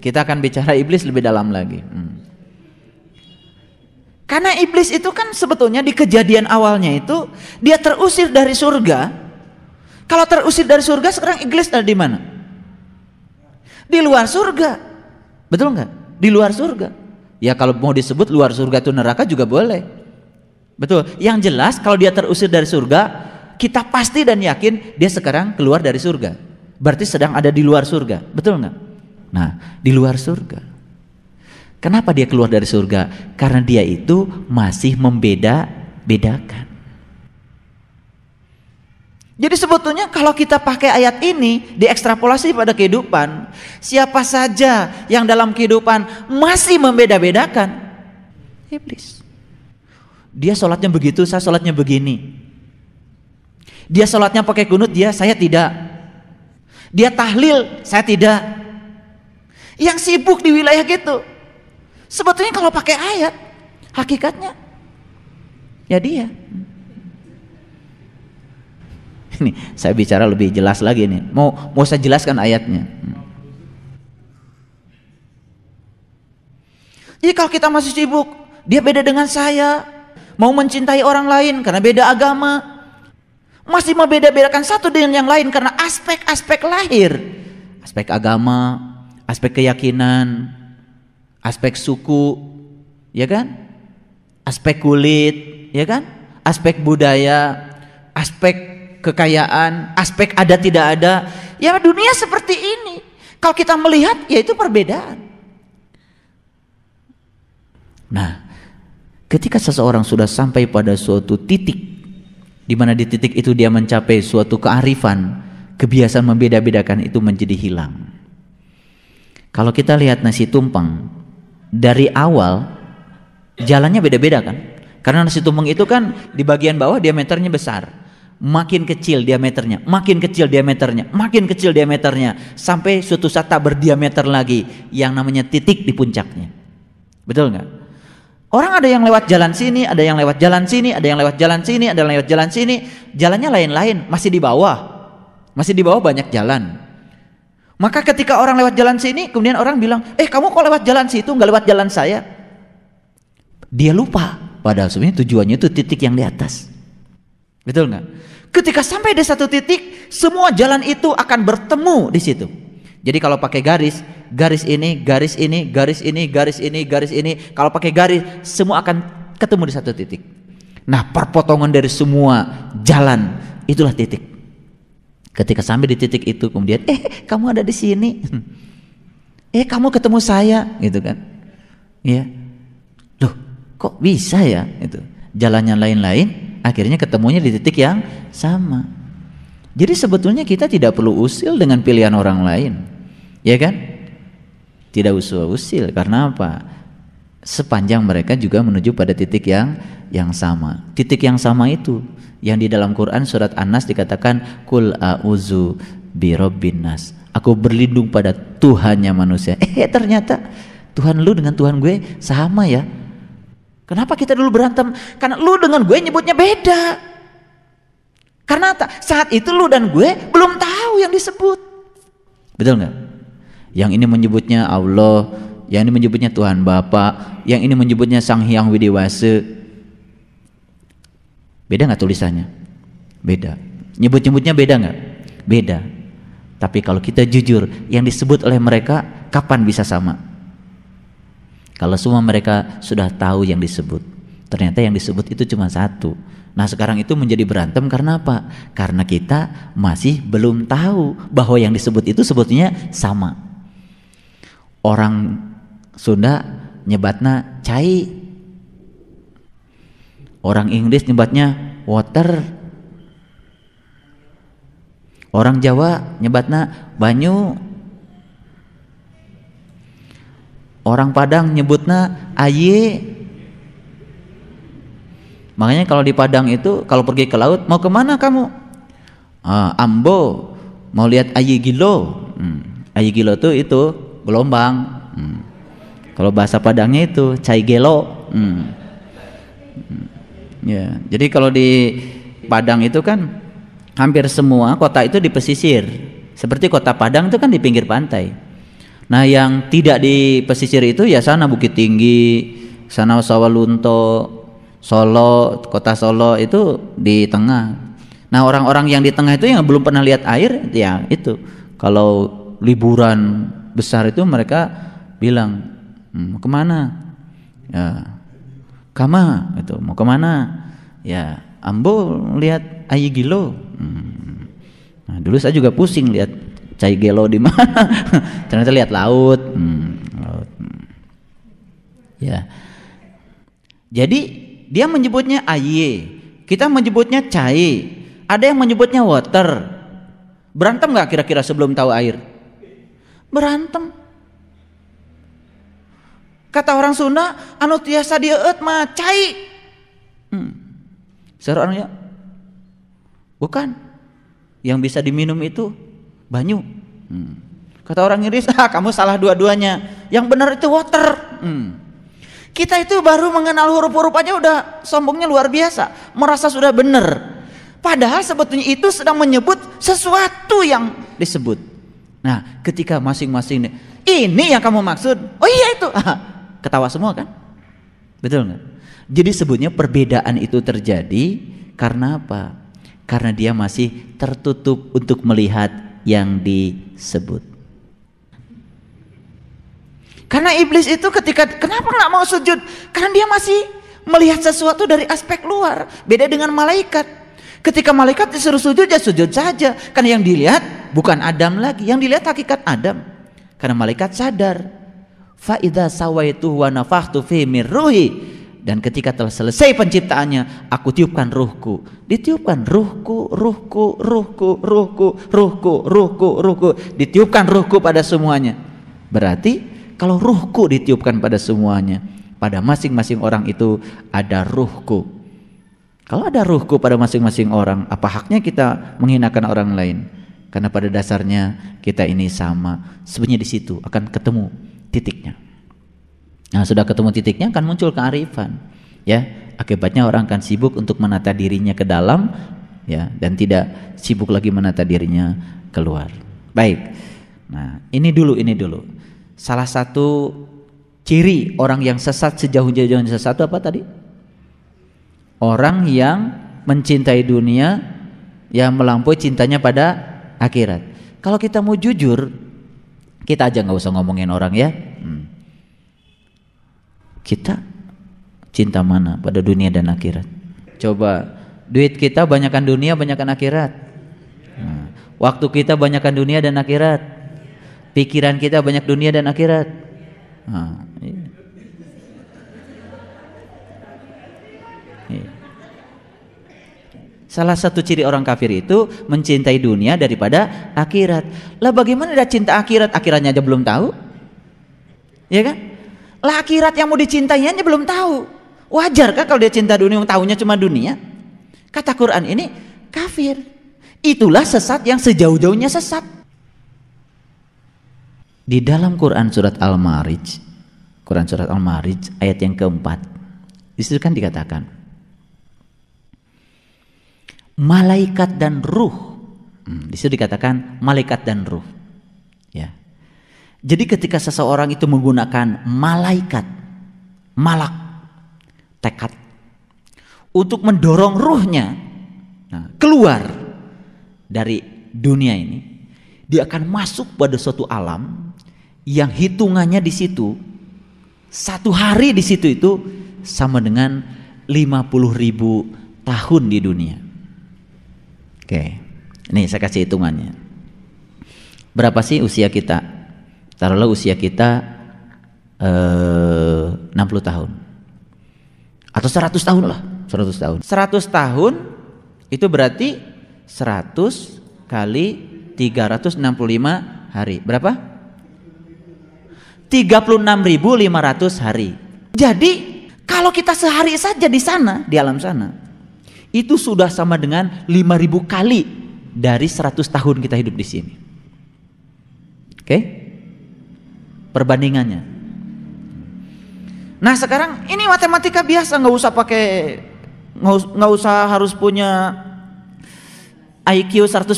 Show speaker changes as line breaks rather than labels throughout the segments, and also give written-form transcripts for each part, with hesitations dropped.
Kita akan bicara iblis lebih dalam lagi. Karena iblis itu kan sebetulnya di kejadian awalnya itu dia terusir dari surga. Kalau terusir dari surga, sekarang iblis ada di mana? Di luar surga. Betul nggak? Di luar surga. Ya kalau mau disebut luar surga itu neraka juga boleh. Betul. Yang jelas kalau dia terusir dari surga, kita pasti dan yakin dia sekarang keluar dari surga. Berarti sedang ada di luar surga. Betul nggak? Nah, di luar surga. Kenapa dia keluar dari surga? Karena dia itu masih membeda-bedakan. Jadi sebetulnya kalau kita pakai ayat ini diekstrapolasi pada kehidupan, siapa saja yang dalam kehidupan masih membeda-bedakan, iblis. Dia sholatnya begitu, saya sholatnya begini. Dia sholatnya pakai kunut, saya tidak. Dia tahlil, saya tidak. Yang sibuk di wilayah gitu. Sebetulnya kalau pakai ayat, hakikatnya ya dia. Ini saya bicara lebih jelas lagi nih. Mau saya jelaskan ayatnya. Jadi kalau kita masih sibuk, dia beda dengan saya, mau mencintai orang lain karena beda agama, masih membeda-bedakan satu dengan yang lain karena aspek-aspek lahir, aspek agama, aspek keyakinan, aspek suku, ya kan? Aspek kulit, ya kan? Aspek budaya, aspek kekayaan, aspek ada tidak ada. Ya dunia seperti ini. Kalau kita melihat, ya itu perbedaan. Nah, ketika seseorang sudah sampai pada suatu titik, di mana di titik itu dia mencapai suatu kearifan, kebiasaan membeda-bedakan itu menjadi hilang. Kalau kita lihat nasi tumpeng, dari awal jalannya beda-beda kan? Karena nasi tumpeng itu kan di bagian bawah diameternya besar, makin kecil diameternya, makin kecil diameternya, makin kecil diameternya, sampai suatu saat tak berdiameter lagi, yang namanya titik di puncaknya. Betul nggak? Orang ada yang lewat jalan sini, ada yang lewat jalan sini, ada yang lewat jalan sini, ada yang lewat jalan sini, jalannya lain-lain, masih di bawah banyak jalan. Maka ketika orang lewat jalan sini, kemudian orang bilang, kamu kok lewat jalan situ, nggak lewat jalan saya? Dia lupa, padahal sebenarnya tujuannya itu titik yang di atas. Betul nggak? Ketika sampai di satu titik, semua jalan itu akan bertemu di situ. Jadi kalau pakai garis ini, garis ini, garis ini, garis ini, garis ini, kalau pakai garis, semua akan ketemu di satu titik. Nah, perpotongan dari semua jalan itulah titik. Ketika sampai di titik itu, kemudian kamu ada di sini, kamu ketemu saya, gitu kan? Ya, loh, kok bisa ya? Itu jalannya lain-lain, akhirnya ketemunya di titik yang sama. Jadi sebetulnya kita tidak perlu usil dengan pilihan orang lain, ya kan? Tidak usah usil, karena apa? Sepanjang mereka juga menuju pada titik yang sama. Titik yang sama itu yang di dalam Quran surat An-Nas dikatakan kul a'udzu birabbin nas. Aku berlindung pada Tuhannya manusia. Ternyata Tuhan lu dengan Tuhan gue sama ya. Kenapa kita dulu berantem? Karena lu dengan gue nyebutnya beda. Karena saat itu lu dan gue belum tahu yang disebut. Betul nggak? Yang ini menyebutnya Allah, yang ini menyebutnya Tuhan Bapa, yang ini menyebutnya Sang Hyang Widiwase. Beda nggak tulisannya? Beda. Nyebut-nyebutnya beda nggak? Beda. Tapi kalau kita jujur, yang disebut oleh mereka kapan bisa sama? Kalau semua mereka sudah tahu yang disebut, ternyata yang disebut itu cuma satu. Nah sekarang itu menjadi berantem karena apa? Karena kita masih belum tahu bahwa yang disebut itu sebetulnya sama. Orang Sunda nyebatnya cai, orang Inggris nyebatnya water, orang Jawa nyebatnya banyu, orang Padang nyebutnya aye. Makanya kalau di Padang itu kalau pergi ke laut, mau kemana kamu? Ambo, mau lihat aye gilo. Aye gilo tuh itu gelombang. Kalau bahasa Padangnya itu cai gelo. Ya, jadi kalau di Padang itu kan hampir semua kota itu di pesisir. Seperti kota Padang itu kan di pinggir pantai. Nah yang tidak di pesisir itu ya sana Bukit Tinggi, sana Sawalunto, Solo, kota Solo itu di tengah. Nah orang-orang yang di tengah itu yang belum pernah lihat air, ya itu kalau liburan besar itu mereka bilang kemana? Ya, Kama itu mau kemana? Ya Ambo lihat Ayi Gilo. Nah, dulu saya juga pusing lihat Cai Gelo di mana. Ternyata lihat laut. Laut. Ya. Jadi dia menyebutnya Aye, kita menyebutnya Cai. Ada yang menyebutnya water. Berantem nggak kira-kira sebelum tahu air? Berantem. Kata orang Sunda, anu tiasa dieut mah cai. Seorang ya, bukan. Yang bisa diminum itu banyu. Kata orang Inggris, kamu salah dua-duanya. Yang benar itu water. Kita itu baru mengenal huruf-huruf aja udah sombongnya luar biasa, merasa sudah benar. Padahal sebetulnya itu sedang menyebut sesuatu yang disebut. Nah, ketika masing-masing ini yang kamu maksud, oh iya itu, ketawa semua kan? Betul nggak? Jadi sebetulnya perbedaan itu terjadi karena apa? Karena dia masih tertutup untuk melihat yang disebut. Karena iblis itu kenapa nggak mau sujud? Karena dia masih melihat sesuatu dari aspek luar. Beda dengan malaikat. Ketika malaikat disuruh sujud ya sujud saja. Karena yang dilihat bukan Adam lagi, yang dilihat hakikat Adam. Karena malaikat sadar, fa idza sawaituhu wa nafakhtu fihi min ruhi, dan ketika telah selesai penciptaannya, aku tiupkan ruhku. Ditiupkan ruhku, ditiupkan ruhku pada semuanya. Berarti kalau ruhku ditiupkan pada semuanya, pada masing-masing orang itu ada ruhku. Kalau ada ruhku pada masing-masing orang, apa haknya kita menghinakan orang lain? Karena pada dasarnya kita ini sama. Sebenarnya di situ akan ketemu titiknya. Nah, sudah ketemu titiknya akan muncul kearifan. Ya, akibatnya orang akan sibuk untuk menata dirinya ke dalam, ya, dan tidak sibuk lagi menata dirinya keluar. Baik. Nah, ini dulu. Salah satu ciri orang yang sesat sejauh-jauhnya sesat itu apa tadi? Orang yang mencintai dunia yang melampaui cintanya pada akhirat. Kalau kita mau jujur, kita aja nggak usah ngomongin orang ya. Kita cinta mana pada dunia dan akhirat? Coba duit kita banyakkan dunia, banyakkan akhirat. Waktu kita banyakkan dunia dan akhirat. Pikiran kita banyak dunia dan akhirat. Iya. Salah satu ciri orang kafir itu mencintai dunia daripada akhirat. Lah bagaimana dia cinta akhirat? Akhiratnya aja belum tahu. Ya kan? Lah akhirat yang mau dicintainya belum tahu. Wajar kan kalau dia cinta dunia, tahunya cuma dunia? Kata Quran ini kafir. Itulah sesat yang sejauh-jauhnya sesat. Di dalam Quran surat Al-Ma'arij, ayat yang keempat, disitu kan dikatakan malaikat dan ruh. Disitu dikatakan malaikat dan ruh. Ya. Jadi ketika seseorang itu menggunakan malaikat, malak, tekad untuk mendorong ruhnya keluar dari dunia ini, dia akan masuk pada suatu alam yang hitungannya di situ satu hari di situ itu sama dengan 50.000 tahun di dunia. Oke, ini saya kasih hitungannya. Berapa sih usia kita? Taruhlah usia kita 60 tahun atau 100 tahun lah, 100 tahun. 100 tahun itu berarti 100 kali 365 hari. Berapa? 36.500 hari. Jadi kalau kita sehari saja di sana, di alam sana, itu sudah sama dengan 5.000 kali dari 100 tahun kita hidup di sini. Oke? Perbandingannya. Nah sekarang ini matematika biasa, nggak usah harus punya IQ 140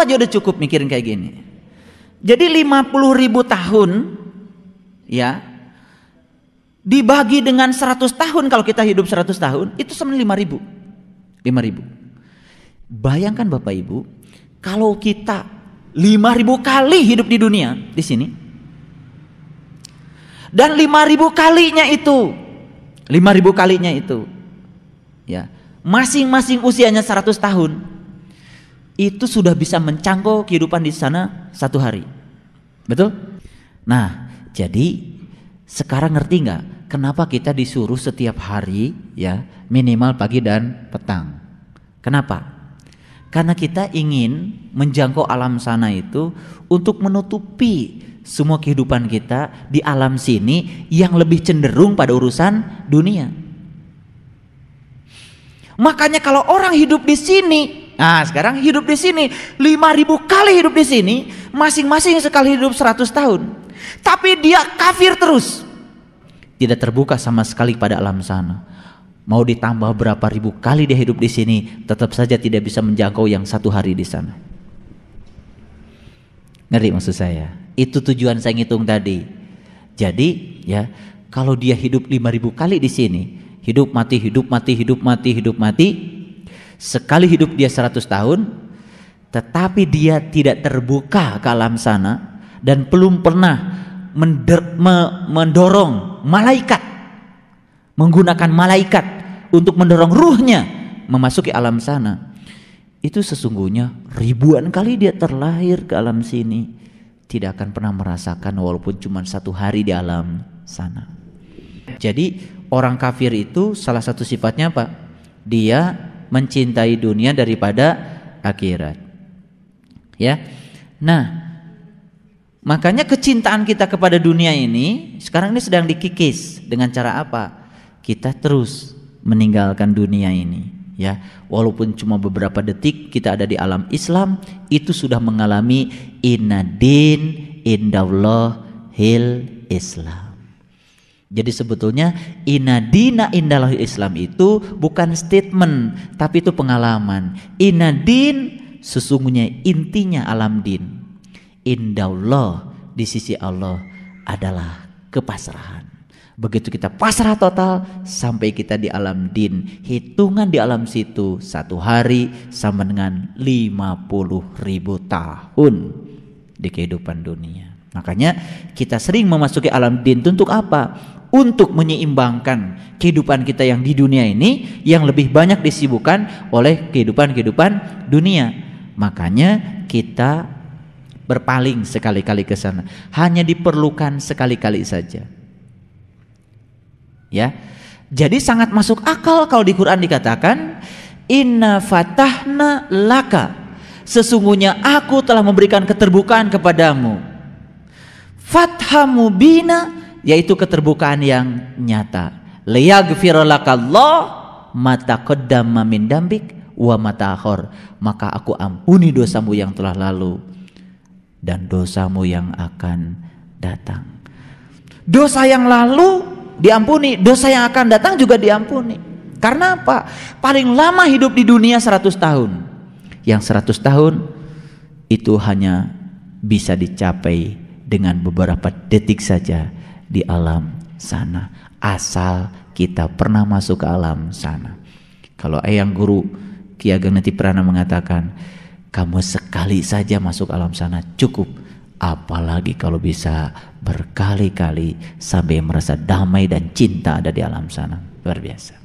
aja udah cukup mikirin kayak gini. Jadi 50.000 tahun ya dibagi dengan 100 tahun, kalau kita hidup 100 tahun itu sama 5.000. Bayangkan Bapak Ibu, kalau kita 5.000 kali hidup di dunia di sini, dan 5.000 kalinya itu ya, masing-masing usianya 100 tahun, itu sudah bisa mencangkau kehidupan di sana satu hari. Betul? Nah, jadi sekarang ngerti nggak kenapa kita disuruh setiap hari ya minimal pagi dan petang? Kenapa? Karena kita ingin menjangkau alam sana itu untuk menutupi semua kehidupan kita di alam sini yang lebih cenderung pada urusan dunia. Makanya kalau orang hidup di sini, nah sekarang hidup di sini 5.000 kali hidup di sini, masing-masing sekali hidup 100 tahun. Tapi dia kafir terus. Tidak terbuka sama sekali pada alam sana. Mau ditambah berapa ribu kali dia hidup di sini, tetap saja tidak bisa menjangkau yang satu hari di sana. Ngerti maksud saya? Itu tujuan saya ngitung tadi. Jadi ya, kalau dia hidup 5.000 kali di sini, hidup mati, sekali hidup dia 100 tahun, tetapi dia tidak terbuka ke alam sana dan belum pernah mendorong malaikat, menggunakan malaikat untuk mendorong ruhnya memasuki alam sana. Itu sesungguhnya ribuan kali dia terlahir ke alam sini, tidak akan pernah merasakan walaupun cuma satu hari di alam sana. Jadi orang kafir itu salah satu sifatnya apa? Dia mencintai dunia daripada akhirat. Ya. Nah, makanya kecintaan kita kepada dunia ini sekarang ini sedang dikikis. Dengan cara apa? Kita terus meninggalkan dunia ini, ya. Walaupun cuma beberapa detik kita ada di alam Islam, itu sudah mengalami innadin indallahil Islam. Jadi sebetulnya inadina indallahil Islam itu bukan statement, tapi itu pengalaman. Inadin sesungguhnya intinya alam din. Indallah di sisi Allah adalah kepasrahan. Begitu kita pasrah total sampai kita di alam din, hitungan di alam situ satu hari sama dengan 50.000 tahun di kehidupan dunia. Makanya kita sering memasuki alam din untuk apa? Untuk menyeimbangkan kehidupan kita yang di dunia ini yang lebih banyak disibukkan oleh kehidupan dunia. Makanya kita berpaling sekali-kali ke sana. Hanya diperlukan sekali-kali saja. Ya. Jadi sangat masuk akal kalau di Quran dikatakan inna fatahna laka, sesungguhnya aku telah memberikan keterbukaan kepadamu. Fathha mubina, yaitu keterbukaan yang nyata. Liyaghfira lakallah ma taqaddama min dambik wa ma ta'akhir, maka aku ampuni dosamu yang telah lalu dan dosamu yang akan datang. Dosa yang lalu diampuni, dosa yang akan datang juga diampuni. Karena apa? Paling lama hidup di dunia 100 tahun. Yang 100 tahun itu hanya bisa dicapai dengan beberapa detik saja di alam sana, asal kita pernah masuk ke alam sana. Kalau Eyang Guru Ki Ageng Netiprana mengatakan, kamu sekali saja masuk alam sana cukup, apalagi kalau bisa berkali-kali sampai merasa damai dan cinta ada di alam sana. Luar biasa.